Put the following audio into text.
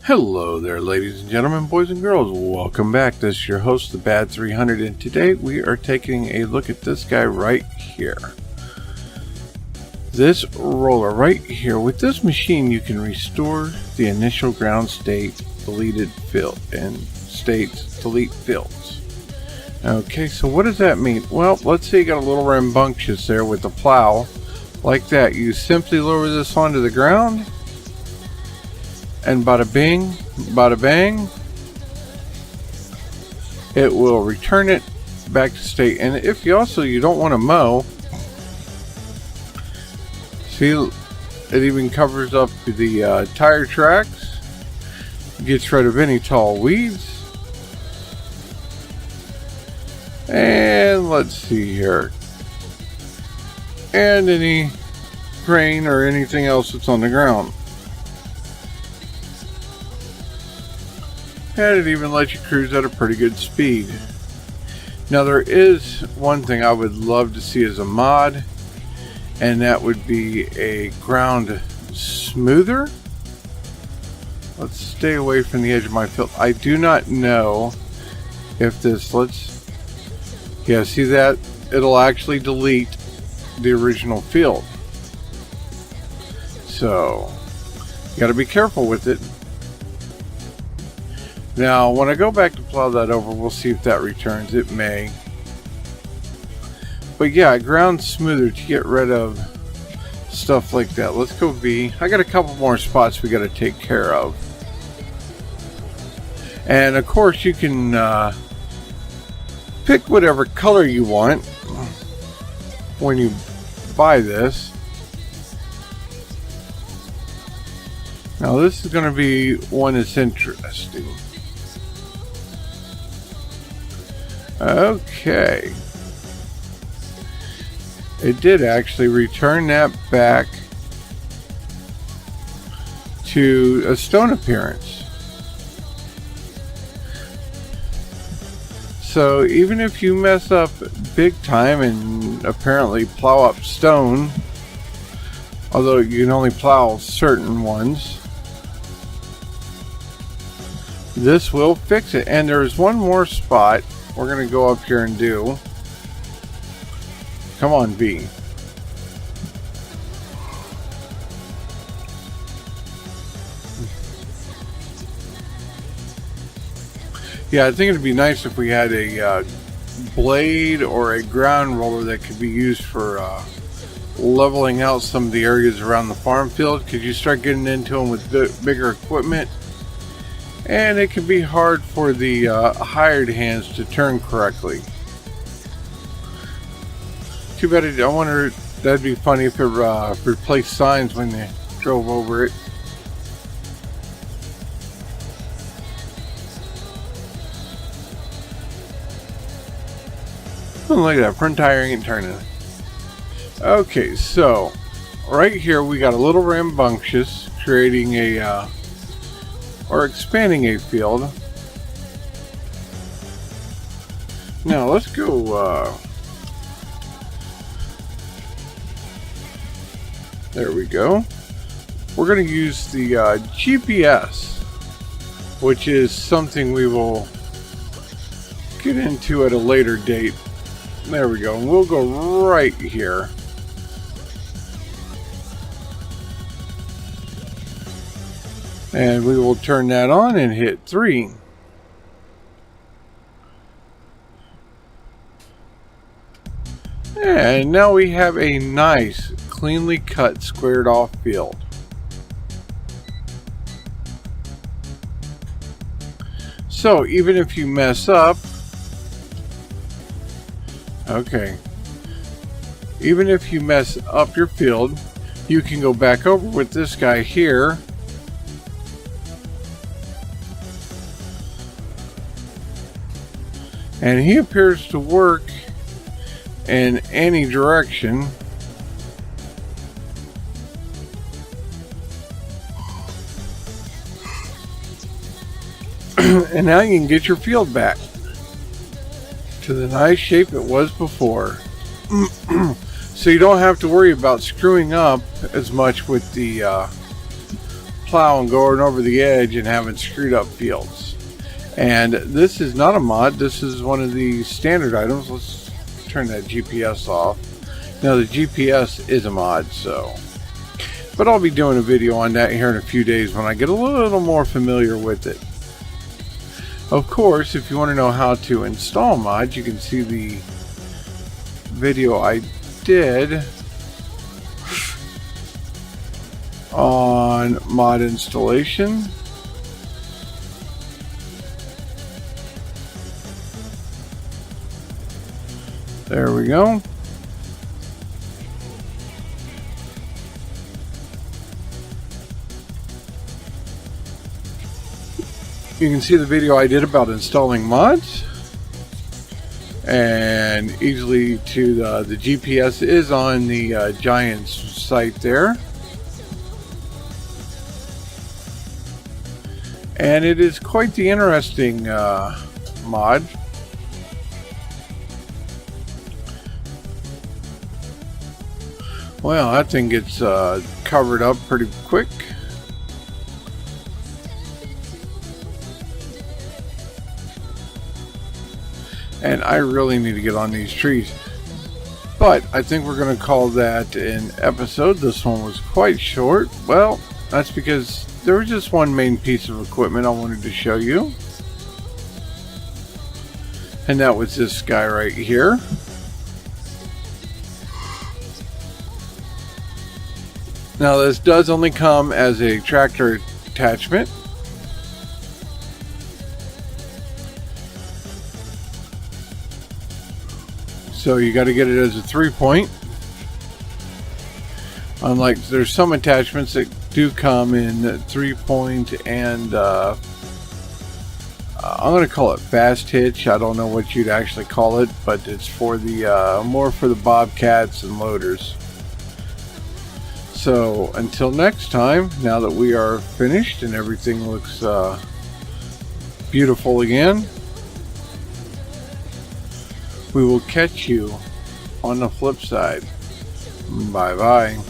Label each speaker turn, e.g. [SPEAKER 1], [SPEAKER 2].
[SPEAKER 1] Hello there, ladies and gentlemen, boys and girls. Welcome back. This is your host, the Bad 300, and today we are taking a look at this guy right here. This roller right here. With this machine, you can restore the initial ground state deleted field and states delete fields. Okay, so what does that mean? Well, let's say you got a little rambunctious there with the plow, like that. You simply lower this onto the ground, and bada bing, bada bang, it will return it back to state. And if you don't want to mow, see, it even covers up the tire tracks, gets rid of any tall weeds, and let's see here, and any grain or anything else that's on the ground. And it even lets you cruise at a pretty good speed. Now there is one thing I would love to see as a mod, and that would be a ground smoother. Let's stay away from the edge of my field. I do not know if this, yeah, see that? It'll actually delete the original field. So, you gotta be careful with it. Now, when I go back to plow that over, we'll see if that returns. It may. But yeah, ground smoother to get rid of stuff like that. Let's go B. I got a couple more spots we got to take care of. And of course, you can pick whatever color you want when you buy this. Now, this is going to be one that's interesting. Okay. It did actually return that back to a stone appearance. So even if you mess up big time and apparently plow up stone, although you can only plow certain ones, this will fix it. And there's one more spot we're going to go up here and do. Come on, B. Yeah, I think it'd be nice if we had a blade or a ground roller that could be used for leveling out some of the areas around the farm field, because you start getting into them with bigger equipment, and it can be hard for the hired hands to turn correctly. Too bad. I wonder, that'd be funny if it replaced signs when they drove over it. Oh, look at that, front tire ain't turning. Okay, so right here we got a little rambunctious, creating a or expanding a field. Now let's go, there we go. We're going to use the GPS, which is something we will get into at a later date. There we go. And we'll go right here. And we will turn that on and hit 3. And now we have a nice, cleanly cut, squared off field. So even if you mess up, okay, even if you mess up your field, you can go back over with this guy here. And he appears to work in any direction. And now you can get your field back to the nice shape it was before. So you don't have to worry about screwing up as much with the plowing, going over the edge and having screwed up fields. And this is not a mod, this is one of the standard items. Let's turn that GPS off. Now the GPS is a mod, so. But I'll be doing a video on that here in a few days when I get a little more familiar with it. Of course, if you want to know how to install mods, you can see the video I did on mod installation. There we go. You can see the video I did about installing mods, and easily to the GPS is on the Giants site there, and it is quite the interesting mod. Well, that thing gets covered up pretty quick. And I really need to get on these trees. But I think we're going to call that an episode. This one was quite short. Well, that's because there was just one main piece of equipment I wanted to show you. And that was this guy right here. Now this does only come as a tractor attachment. So you got to get it as a 3-point. Unlike there's some attachments that do come in 3-point and I'm going to call it fast hitch. I don't know what you'd actually call it, but it's for the more for the bobcats and loaders. So until next time, now that we are finished and everything looks beautiful again, we will catch you on the flip side. Bye bye.